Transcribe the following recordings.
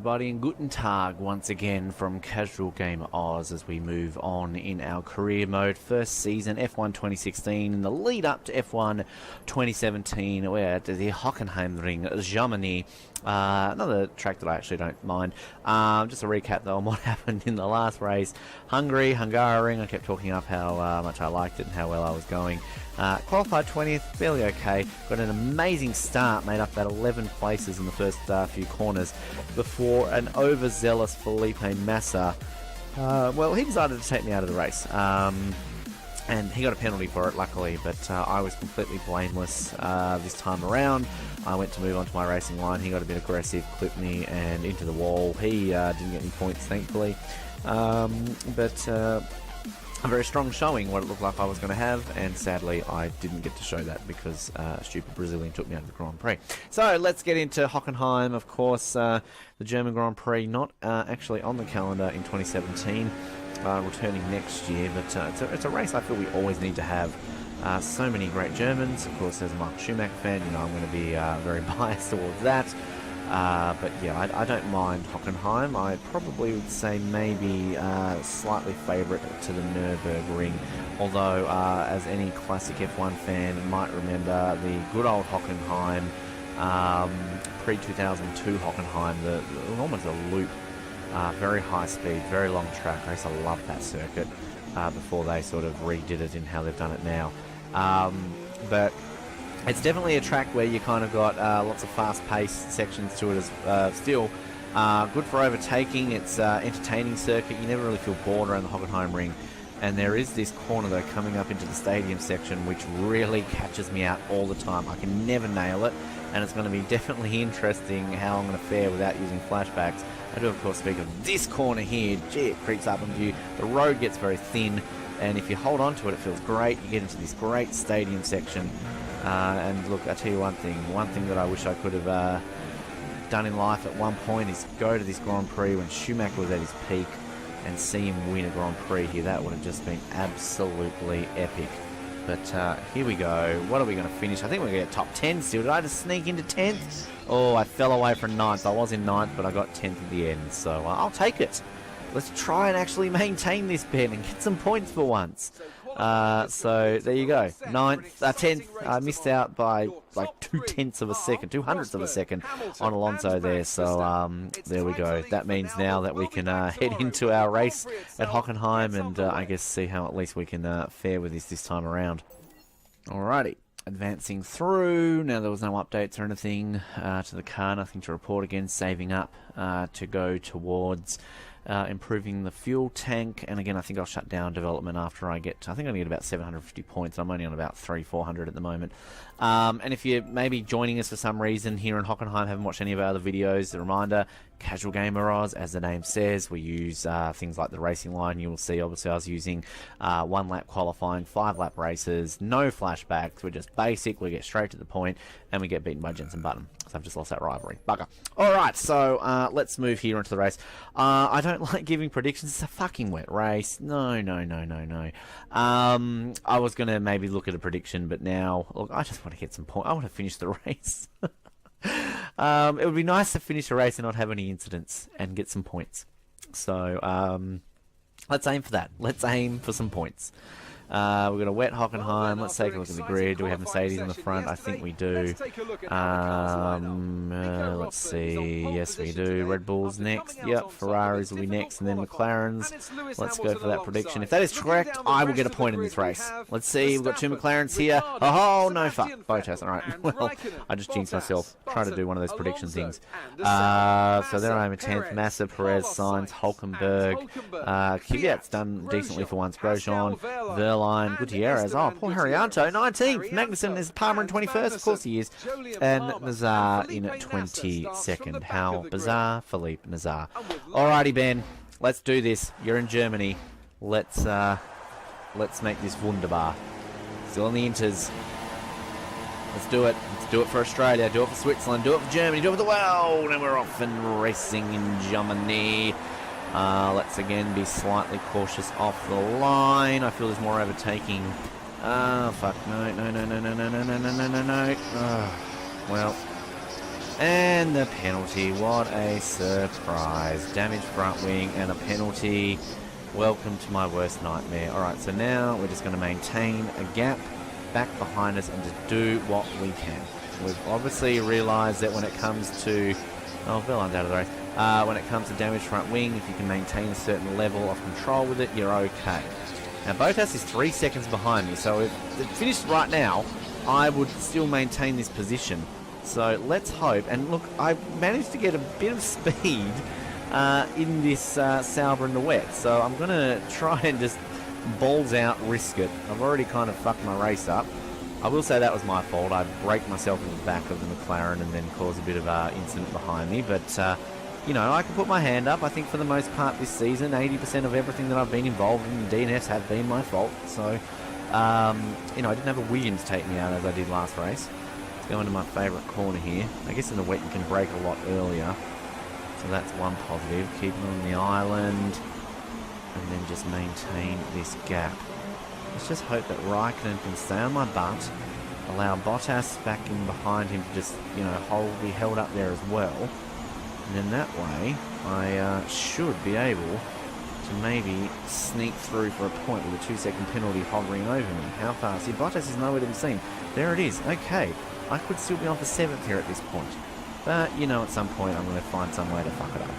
everybody, and Guten Tag once again from Casual Gamer Oz as we move on in our career mode. First season, F1 2016, in the lead up to F1 2017, we're at the Hockenheim Ring, Germany. Another track that I actually don't mind. Just a recap though on what happened in the last race. Hungaroring, I kept talking up how much I liked it and how well I was going. Qualified 20th, fairly okay. Got an amazing start, made up about 11 places in the first few corners before an overzealous Felipe Massa, well, he decided to take me out of the race. And he got a penalty for it, luckily, but I was completely blameless this time around. I went to move on to my racing line. He got a bit aggressive, clipped me, and into the wall. He didn't get any points, thankfully. But a very strong showing, what it looked like I was going to have, and sadly I didn't get to show that because a stupid Brazilian took me out of the Grand Prix. So let's get into Hockenheim, of course, the German Grand Prix, not actually on the calendar in 2017. Returning next year, but it's a race I feel we always need to have. So many great Germans. Of course, as a Michael Schumacher fan, you know I'm going to be very biased towards that. But yeah, I don't mind Hockenheim. I probably would say maybe slightly favourite to the Nürburgring. Although, as any classic F1 fan might remember, the good old Hockenheim, pre-2002 Hockenheim, the almost a loop. Very high speed, very long track. I used to love that circuit before they sort of redid it in how they've done it now. But it's definitely a track where you kind of got lots of fast-paced sections to it as still. Good for overtaking. It's entertaining circuit. You never really feel bored around the Hockenheim ring. And there is this corner, though, coming up into the stadium section, which really catches me out all the time. I can never nail it, and it's going to be definitely interesting how I'm going to fare without using flashbacks. I do, of course, speak of this corner here. Gee, it creeps up on you. The road gets very thin, and if you hold on to it, it feels great. You get into this great stadium section. And look, I tell you one thing that I wish I could have done in life at one point is go to this Grand Prix when Schumacher was at his peak and see him win a Grand Prix here. That would have just been absolutely epic. But here we go. What are we going to finish? I think we're going to get top 10 still. Did I just sneak into 10th? Oh, I fell away from 9th. I was in 9th, but I got 10th at the end. So I'll take it. Let's try and actually maintain this bet and get some points for once. So there you go. 10th. I missed out by like 2/10 of a second, 2/100 of a second on Alonso there. So there we go. That means now that we can head into our race at Hockenheim and I guess see how at least we can fare with this time around. Alrighty. Advancing through. Now there was no updates or anything to the car. Nothing to report again. Saving up to go towards improving the fuel tank, and again I think I'll shut down development after I get I think I get about 750 points. I'm only on about 300-400 at the moment. And if you're maybe joining us for some reason here in Hockenheim, haven't watched any of our other videos, a reminder, Casual Gamer Oz, as the name says, we use things like the racing line. You will see obviously I was using 1 lap qualifying, 5 lap races, no flashbacks. We're just basic, we get straight to the point, and we get beaten by Jensen Button. So I've just lost that rivalry. Bugger. Alright, so let's move here into the race. I don't like giving predictions. It's a fucking wet race. No. I was going to maybe look at a prediction, but now, look, I just want to get some points. I want to finish the race. It would be nice to finish a race and not have any incidents and get some points. So let's aim for that. Let's aim for some points. We've got a wet Hockenheim. Let's take a look at the grid. Do we have Mercedes on the front? I think we do. Let's see. Yes, we do. Red Bull's next. Yep. Ferraris will be next, and then McLaren's. Let's go for that prediction. If that is correct, I will get a point in this race. Let's see. We've got 2 McLarens here. Oh, no fuck. Bottas. All right. Well, I just jinxed myself. Trying to do one of those prediction things. So there I am in 10th. Massa, Perez, Sainz, Hülkenberg. Kvyat's done decently for once. Grosjean, Verline, Gutierrez. Oh, poor Haryanto, 19th. Magnussen is Palmer in 21st. Of course he is. And Nazar in 22nd. How bizarre, Philippe Nazar. Alrighty, Ben. Let's do this. You're in Germany. Let's make this wunderbar. Still in the Inters. Let's do it. Let's do it for Australia. Do it for Switzerland. Do it for Germany. Do it for the world. And we're off and racing in Germany. Let's again be slightly cautious off the line. I feel there's more overtaking. Oh, fuck. No. Well, And the penalty, what a surprise. Damaged front wing and a penalty. Welcome to my worst nightmare. Alright, so now we're just going to maintain a gap back behind us and just do what we can. We've obviously realised that when it comes to... Oh, Bellon's out of the race. When it comes to damaged front wing, if you can maintain a certain level of control with it, you're okay. Now, Bottas is 3 seconds behind me, so if it finished right now, I would still maintain this position. So let's hope. And look, I managed to get a bit of speed in this Sauber in the wet. So I'm going to try and just balls out risk it. I've already kind of fucked my race up. I will say that was my fault. I braked myself in the back of the McLaren and then caused a bit of an incident behind me. But, you know, I can put my hand up. I think for the most part this season, 80% of everything that I've been involved in DNFs have been my fault. So, you know, I didn't have a Williams take me out as I did last race. Go into my favourite corner here. I guess in the wet you can brake a lot earlier. So that's one positive. Keeping on the island. And then just maintain this gap. Let's just hope that Raikkonen can stay on my butt. Allow Bottas back in behind him to just, you know, be held up there as well. And then that way, I should be able to maybe sneak through for a point with a 2-second penalty hovering over me. How far? See, Bottas is nowhere to be seen. There it is. Okay. I could still be on for 7th here at this point. But, you know, at some point I'm going to find some way to fuck it up.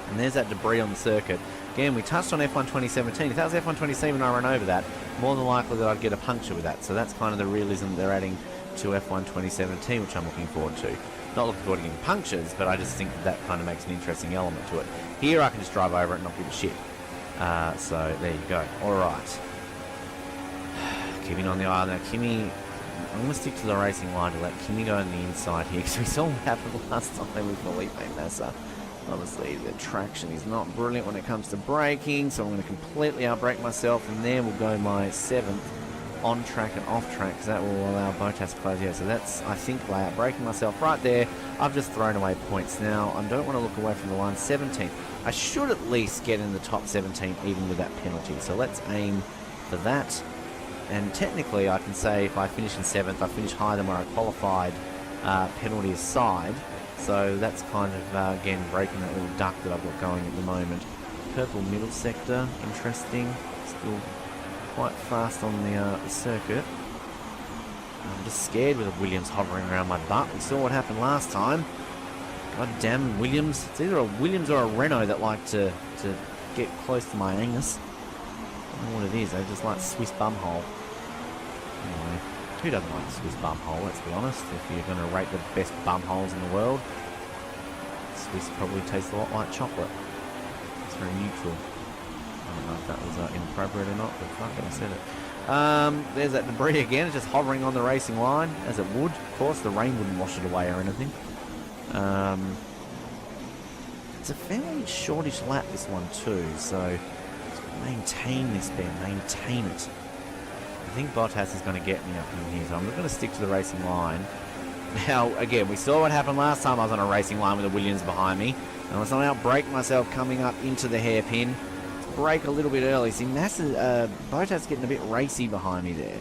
And there's that debris on the circuit. Again, we touched on F1 2017. If that was F1 2017 I ran over that, more than likely that I'd get a puncture with that. So that's kind of the realism they're adding to F1 2017, which I'm looking forward to. Not looking forward to getting punctures, but I just think that kind of makes an interesting element to it. Here I can just drive over it and not give a shit. So there you go. Alright. Keeping on the aisle now. Kimi... I'm going to stick to the racing line to let Kimi go on the inside here, because we saw what happened last time with Felipe Massa. Obviously, the traction is not brilliant when it comes to braking, so I'm going to completely outbrake myself, and there will go my 7th on track and off track, because that will allow Bottas to close out. So that's, I think, by outbraking myself right there, I've just thrown away points. Now, I don't want to look away from the line. 17th. I should at least get in the top 17, even with that penalty. So let's aim for that. And technically, I can say if I finish in 7th, I finish higher than where I qualified, penalty aside. So that's kind of, again, breaking that little duck that I've got going at the moment. Purple middle sector, interesting. Still quite fast on the circuit. I'm just scared with the Williams hovering around my butt. We saw what happened last time. God damn Williams. It's either a Williams or a Renault that like to get close to my Angus. I don't know what it is. They just like Swiss bumhole. Anyway, who doesn't like Swiss bumhole, let's be honest. If you're going to rate the best bumholes in the world, Swiss probably tastes a lot like chocolate. It's very neutral. I don't know if that was inappropriate or not, but fuck it, I said it. There's that debris again. It's just hovering on the racing line, as it would. Of course, the rain wouldn't wash it away or anything. It's a fairly shortish lap, this one too, so maintain this, Ben. Maintain it. I think Bottas is going to get me up in here, so I'm going to stick to the racing line. Now, again, we saw what happened last time I was on a racing line with the Williams behind me. And I was somehow brake myself coming up into the hairpin. Brake a little bit early. See, Bottas getting a bit racy behind me there.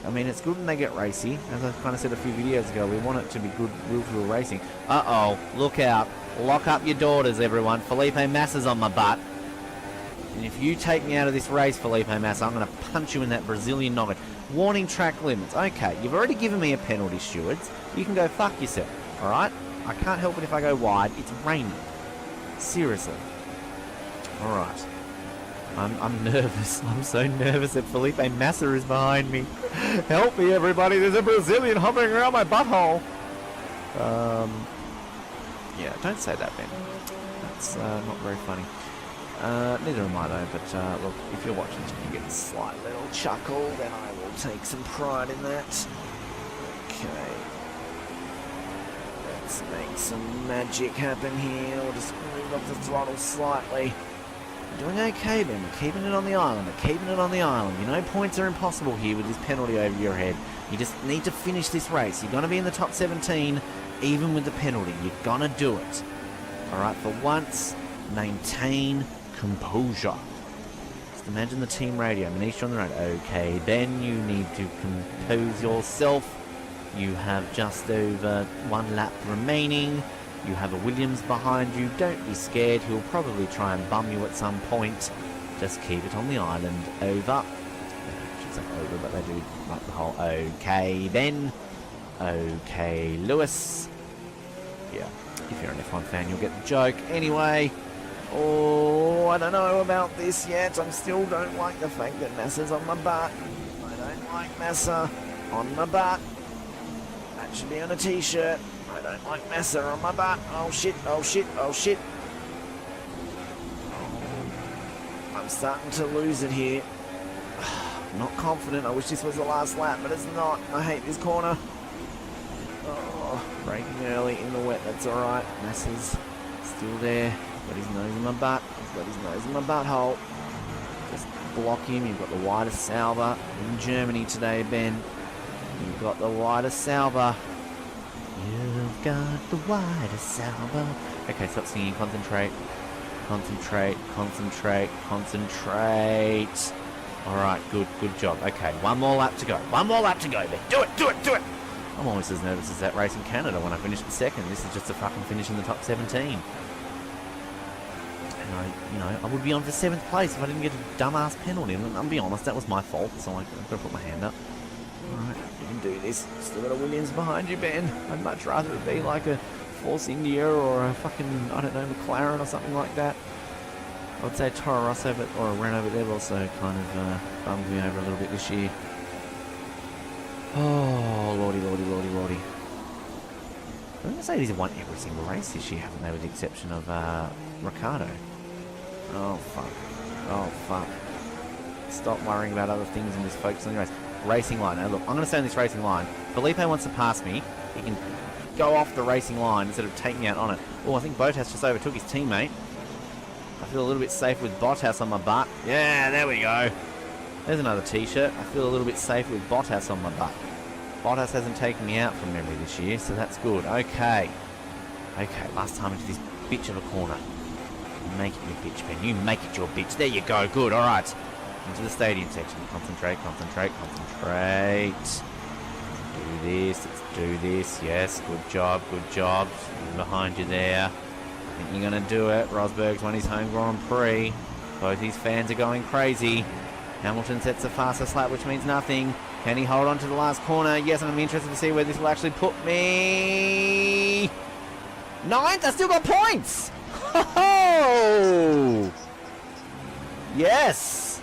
I mean, it's good when they get racy. As I kind of said a few videos ago, we want it to be good real racing. Uh-oh, look out. Lock up your daughters, everyone. Felipe Massa's on my butt. And if you take me out of this race, Felipe Massa, I'm going to punch you in that Brazilian noggin. Warning track limits. Okay, you've already given me a penalty, stewards. You can go fuck yourself, alright? I can't help it if I go wide. It's raining. Seriously. Alright. I'm nervous. I'm so nervous that Felipe Massa is behind me. Help me, everybody. There's a Brazilian hovering around my butthole. Yeah, don't say that, Ben. That's not very funny. Neither am I though, but look, if you're watching this and you get a slight little chuckle, then I will take some pride in that. Okay. Let's make some magic happen here. We'll just move up the throttle slightly. We're doing okay, Ben. We're keeping it on the island. We're keeping it on the island. You know points are impossible here with this penalty over your head. You just need to finish this race. You're going to be in the top 17, even with the penalty. You're going to do it. Alright, for once, maintain composure. Just imagine the team radio. Manish on the road. Okay, Ben, you need to compose yourself. You have just over 1 lap remaining. You have a Williams behind you. Don't be scared. He'll probably try and bum you at some point. Just keep it on the island. Over. I should say over, but they do like the whole okay then. Okay, Lewis. Yeah, if you're an F1 fan, you'll get the joke. Anyway, oh, I don't know about this yet. I still don't like the fact that Massa's on my butt. I don't like Massa on my butt. That should be on a t-shirt. I don't like Massa on my butt. Oh shit, oh shit, oh shit. Oh, I'm starting to lose it here. Not confident. I wish this was the last lap, but it's not. I hate this corner. Oh, braking early in the wet, that's alright. Massa's still there. Got his nose in my butt. He's got his nose in my butthole. Just block him. You've got the widest Sauber in Germany today, Ben. You've got the widest Sauber. You've got the widest Sauber. Okay, stop singing. Concentrate. Concentrate. Concentrate. Concentrate. Alright, good job. Okay, one more lap to go. One more lap to go, Ben. Do it, do it, do it! I'm almost as nervous as that race in Canada when I finished in second. This is just a fucking finish in the top 17. And I would be on for 7th place if I didn't get a dumbass penalty. And I'll be honest, that was my fault, so I've got to put my hand up. Alright, you can do this. Still got a Williams behind you, Ben. I'd much rather it be like a Force India or a fucking, I don't know, McLaren or something like that. I would say Toro Rosso or a Renault, but they've also kind of bummed me over a little bit this year. Oh, lordy, lordy, lordy, lordy. I'm going to say they've won every single race this year, haven't they, with the exception of Ricciardo. Oh, fuck. Oh, fuck. Stop worrying about other things and just focus on the race. Racing line. Now, look, I'm going to say on this racing line, Felipe wants to pass me. He can go off the racing line instead of taking out on it. Oh, I think Bottas just overtook his teammate. I feel a little bit safe with Bottas on my butt. Yeah, there we go. There's another t-shirt. I feel a little bit safe with Bottas on my butt. Bottas hasn't taken me out from memory this year, so that's good. Okay. Okay, last time into this bitch of a corner. Make it your bitch, Ben. You make it your bitch. There you go. Good. All right. Into the stadium section. Concentrate, concentrate, concentrate. Do this. Let's do this. Yes. Good job. Good job. Behind you there. I think you're going to do it. Rosberg's won his home Grand Prix. Both his fans are going crazy. Hamilton sets the fastest lap, which means nothing. Can he hold on to the last corner? Yes, and I'm interested to see where this will actually put me. 9th? I still got points! Oh! Yes!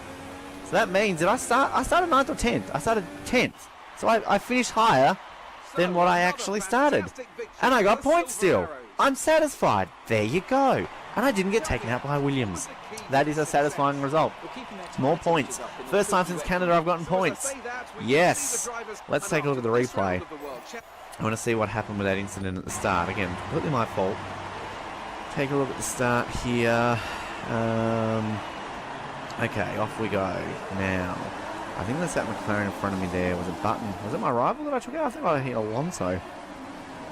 So that means that I started 9th or 10th. I started 10th. So I finished higher than what I actually started. And I got points still. I'm satisfied. There you go. And I didn't get taken out by Williams. That is a satisfying result. More points. First time since Canada I've gotten points. Yes. Let's take a look at the replay. I want to see what happened with that incident at the start. Again, completely my fault. Take a look at the start here. Okay, off we go. Now, I think there's that McLaren in front of me there. Was it Button? Was it my rival that I took out? I think I hit Alonso.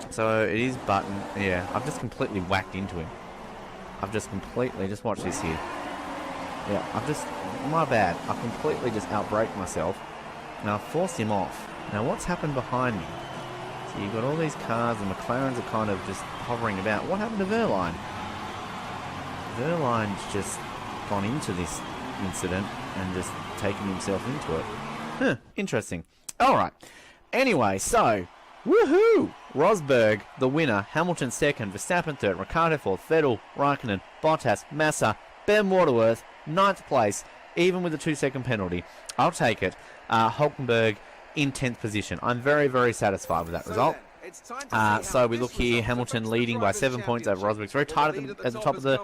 So it is Button. Yeah, I've just completely whacked into him. Just watch this here. Yeah, my bad. I've completely just outbraked myself. Now I've forced him off. Now what's happened behind me? So you've got all these cars, and McLarens are kind of just hovering about. What happened to Verline? Verline's just gone into this incident and just taken himself into it. Huh, interesting. Alright. Anyway, so, woohoo! Rosberg, the winner. Hamilton second. Verstappen third. Ricciardo fourth. Vettel, Raikkonen, Bottas, Massa, Ben Waterworth, 9th place, even with a 2-second penalty. I'll take it. Hockenheim in 10th position. I'm very, very satisfied with that result. So we look here, Hamilton leading by 7 points over Rosberg. It's very tight at the top of the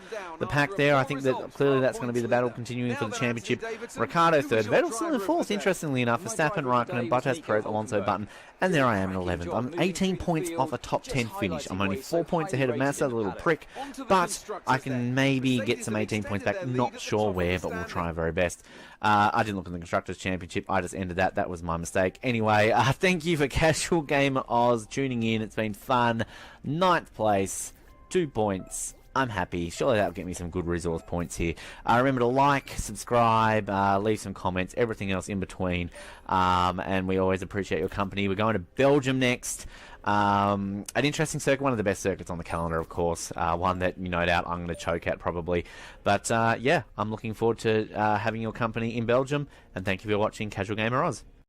pack there. I think that clearly that's going to be the battle continuing for the championship. Ricciardo third, Vettel still in fourth, interestingly enough. Verstappen, Raikkonen, Bottas, Perez, Alonso, Button, and there I am in 11th. I'm 18 points off a top 10 finish. I'm only 4 points ahead of Massa, the little prick, but I can maybe get some 18 points back. Not sure where, but we'll try our very best. I didn't look at the Constructors' Championship. I just ended that. That was my mistake. Anyway, thank you for Casual Gamer Oz tuning in. It's been fun. 9th place, 2 points. I'm happy. Surely that'll get me some good resource points here. Remember to like, subscribe, leave some comments, everything else in between. And we always appreciate your company. We're going to Belgium next. An interesting circuit, one of the best circuits on the calendar, of course. One that, no doubt, I'm going to choke at probably. But yeah, I'm looking forward to having your company in Belgium. And thank you for watching Casual Gamer Oz.